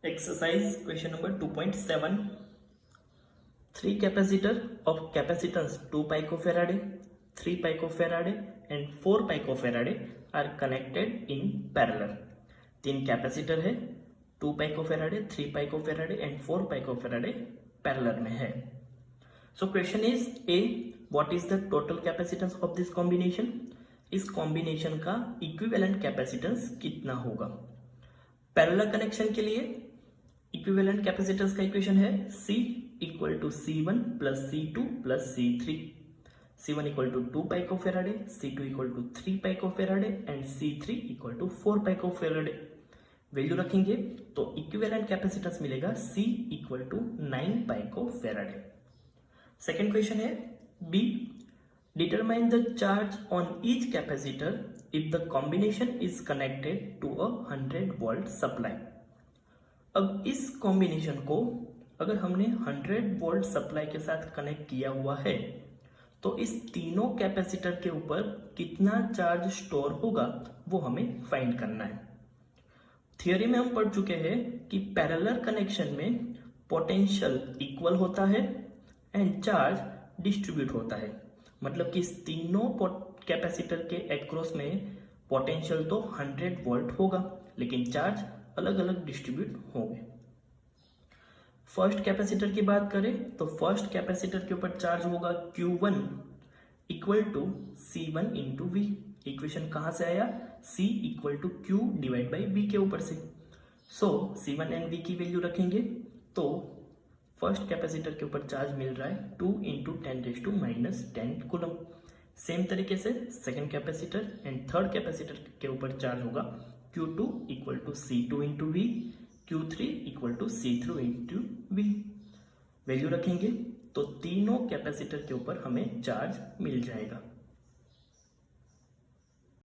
Exercise question number 2.7. 3 capacitor of capacitance 2 picofarad, 3 picofarad and 4 picofarad are connected in parallel. 3 capacitor है, 2 picofarad, 3 picofarad and 4 picofarad parallel में है. So question is A, what is the total capacitance of this combination? इस combination का equivalent capacitance कितना होगा? Parallel connection के लिए equivalent capacitance का इक्वेशन है C equal to C1 plus C2 plus C3. C1 equal to 2 picofarad, C2 equal to 3 picofarad and C3 equal to 4 picofarad. Value रखेंगे तो इक्विवेलेंट कैपेसिटेंस मिलेगा C equal to 9 picofarad. Second question है B, determine the charge on each capacitor if the combination is connected to a 100 volt supply. अब इस combination को अगर हमने 100 volt supply के साथ कनेक्ट किया हुआ है तो इस तीनों कैपेसिटर के ऊपर कितना चार्ज स्टोर होगा वो हमें फाइंड करना है. थियोरी में हम पढ़ चुके हैं कि पैरेलल कनेक्शन में पोटेंशियल इक्वल होता है एंड चार्ज डिस्ट्रीब्यूट होता है. मतलब कि इस तीनों कैपेसिटर के एक्रॉस में पोटेंशियल तो 100 वोल्ट होगा लेकिन चार्ज अलग अलग डिस्ट्रीब्यूट होंगे. फर्स्ट कैपेसिटर की बात करें तो फर्स्ट कैपेसिटर के ऊपर चार्ज होगा Q1 equal to C1 into V. Equation कहां से आया? C equal to Q divide by V के ऊपर से. सो C1 एंड V की वैल्यू रखेंगे तो फर्स्ट कैपेसिटर के ऊपर चार्ज मिल रहा है 2 इंटू 10⁻⁻10 कूलम. सेम तरीके से second capacitor and third capacitor के ऊपर चार्ज होगा Q2 equal to C2 into V, Q3 equal to C3 into V. Value रखेंगे तो तीनों कैपेसिटर के ऊपर हमें चार्ज मिल जाएगा.